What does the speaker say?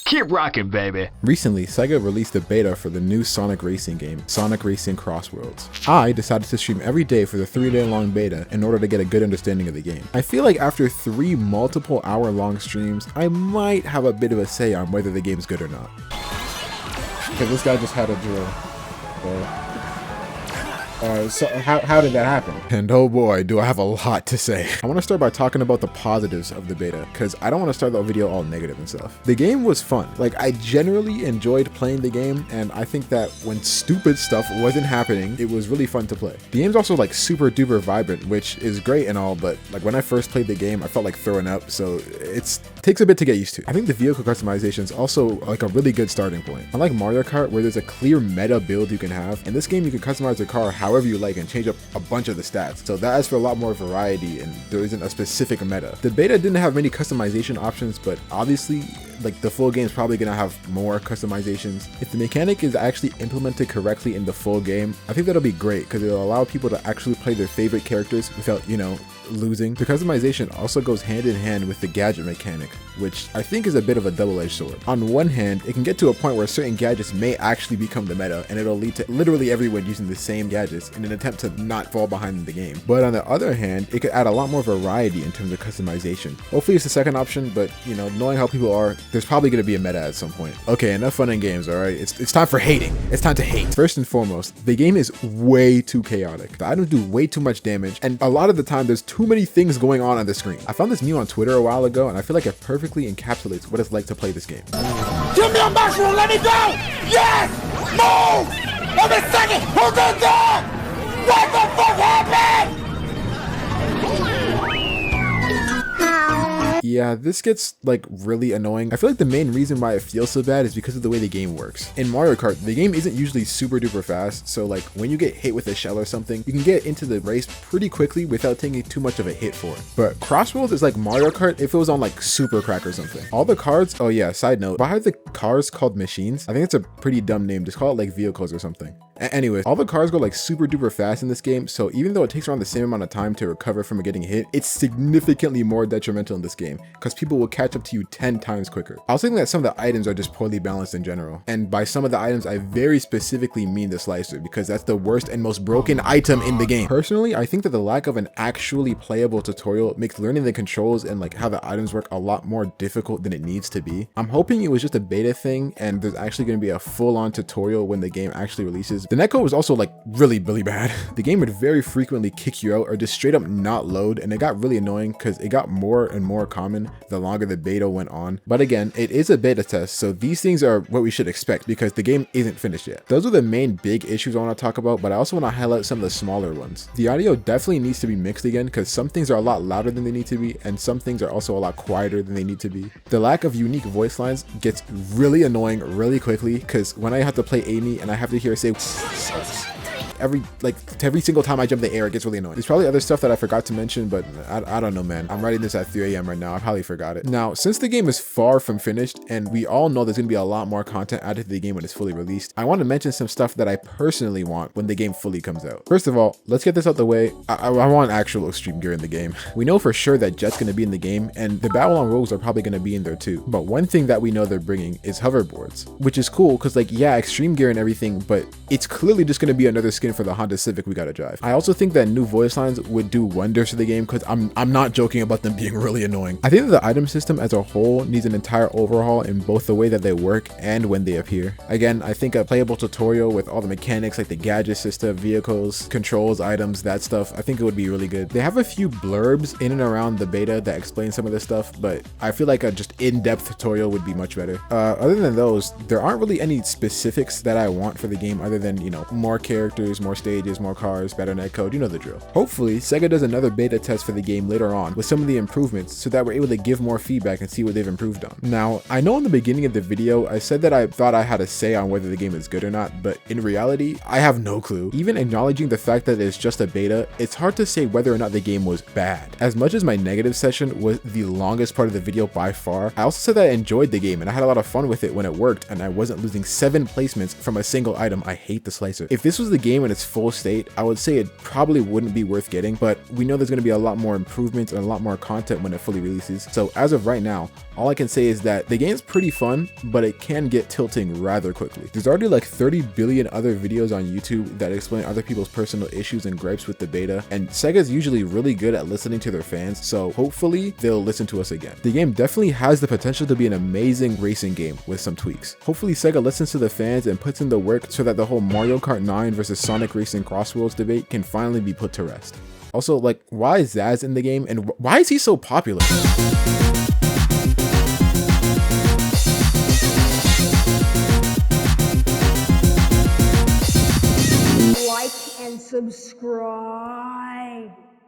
Keep rocking, baby. Recently, Sega released a beta for the new Sonic Racing game, Sonic Racing CrossWorlds. I decided to stream every day for the 3-day-long beta in order to get a good understanding of the game. I feel like after 3 multiple hour-long streams, I might have a bit of a say on whether the game's good or not. Okay, this guy just had a drill. So how did that happen? And oh boy, do I have a lot to say. I want to start by talking about the positives of the beta, because I don't want to start the video all negative and stuff. The game was fun. Like, I generally enjoyed playing the game, and I think that when stupid stuff wasn't happening, it was really fun to play. The game's also like super duper vibrant, which is great and all, but like when I first played the game, I felt like throwing up, so it takes a bit to get used to. I think the vehicle customization is also like a really good starting point. Unlike Mario Kart, where there's a clear meta build you can have, in this game you can customize your car however you like and change up a bunch of the stats. So that adds for a lot more variety, and there isn't a specific meta. The beta didn't have many customization options, but obviously like the full game is probably gonna have more customizations. If the mechanic is actually implemented correctly in the full game, I think that'll be great because it'll allow people to actually play their favorite characters without, you know, losing. The customization also goes hand in hand with the gadget mechanic, which I think is a bit of a double-edged sword. On one hand, it can get to a point where certain gadgets may actually become the meta, and it'll lead to literally everyone using the same gadgets in an attempt to not fall behind in the game. But on the other hand, it could add a lot more variety in terms of customization. Hopefully it's the second option, but you know, knowing how people are, there's probably going to be a meta at some point. Okay, enough fun and games, alright? It's time for hating. It's time to hate. First and foremost, the game is way too chaotic. The items do way too much damage, and a lot of the time there's too many things going on the screen. I found this meme on Twitter a while ago, and I feel like it perfectly encapsulates what it's like to play this game. Give me a mushroom, let me go! Yes! Move! Every second! Who did that? What the fuck happened? Yeah, this gets like really annoying. I feel like the main reason why it feels so bad is because of the way the game works. In Mario Kart, the game isn't usually super duper fast, so like when you get hit with a shell or something, you can get into the race pretty quickly without taking too much of a hit for it. But CrossWorlds is like Mario Kart if it was on like Super Crack or something. All the cards, oh yeah, side note, why are the cars called machines? I think it's a pretty dumb name, just call it like vehicles or something. Anyways, all the cars go like super duper fast in this game, so even though it takes around the same amount of time to recover from getting hit, it's significantly more detrimental in this game because people will catch up to you 10 times quicker. I also think that some of the items are just poorly balanced in general, and by some of the items I very specifically mean the slicer because that's the worst and most broken item in the game. Personally, I think that the lack of an actually playable tutorial makes learning the controls and like how the items work a lot more difficult than it needs to be. I'm hoping it was just a beta thing and there's actually going to be a full-on tutorial when the game actually releases. The netcode was also like really bad. The game would very frequently kick you out or just straight up not load, and it got really annoying because it got more and more common the longer the beta went on. But again, it is a beta test, so these things are what we should expect because the game isn't finished yet. Those are the main big issues I want to talk about, but I also want to highlight some of the smaller ones. The audio definitely needs to be mixed again because some things are a lot louder than they need to be, and some things are also a lot quieter than they need to be. The lack of unique voice lines gets really annoying really quickly because when I have to play Amy and I have to hear her say every single time I jump the air, it gets really annoying. There's probably other stuff that I forgot to mention, but I don't know, man. I'm writing this at 3 a.m. right now. I probably forgot it. Now, since the game is far from finished, and we all know there's gonna be a lot more content added to the game when it's fully released, I want to mention some stuff that I personally want when the game fully comes out. First of all, let's get this out the way. I want actual extreme gear in the game. We know for sure that Jet's gonna be in the game, and the Battle on Rogues are probably gonna be in there too. But one thing that we know they're bringing is hoverboards, which is cool because like, yeah, extreme gear and everything, but it's clearly just gonna be another skin for the Honda Civic we gotta drive. I also think that new voice lines would do wonders to the game because I'm not joking about them being really annoying. I think that the item system as a whole needs an entire overhaul in both the way that they work and when they appear. Again, I think a playable tutorial with all the mechanics like the gadget system, vehicles, controls, items, that stuff, I think it would be really good. They have a few blurbs in and around the beta that explain some of this stuff, but I feel like a just in-depth tutorial would be much better. Other than those, there aren't really any specifics that I want for the game other than, you know, more characters, more stages, more cars, better netcode, you know the drill. Hopefully, Sega does another beta test for the game later on with some of the improvements so that we're able to give more feedback and see what they've improved on. Now, I know in the beginning of the video, I said that I thought I had a say on whether the game is good or not, but in reality, I have no clue. Even acknowledging the fact that it's just a beta, it's hard to say whether or not the game was bad. As much as my negative session was the longest part of the video by far, I also said that I enjoyed the game and I had a lot of fun with it when it worked and I wasn't losing 7 placements from a single item. I hate the slicer. If this was the game in its full state, I would say it probably wouldn't be worth getting, but we know there's going to be a lot more improvements and a lot more content when it fully releases. So as of right now, all I can say is that the game's pretty fun, but it can get tilting rather quickly. There's already like 30 billion other videos on YouTube that explain other people's personal issues and gripes with the beta, and Sega's usually really good at listening to their fans, so hopefully they'll listen to us again. The game definitely has the potential to be an amazing racing game with some tweaks. Hopefully Sega listens to the fans and puts in the work so that the whole Mario Kart 9 versus Sonic Racing CrossWorlds debate can finally be put to rest. Also, like, why is Zaz in the game and why is he so popular? Like and subscribe.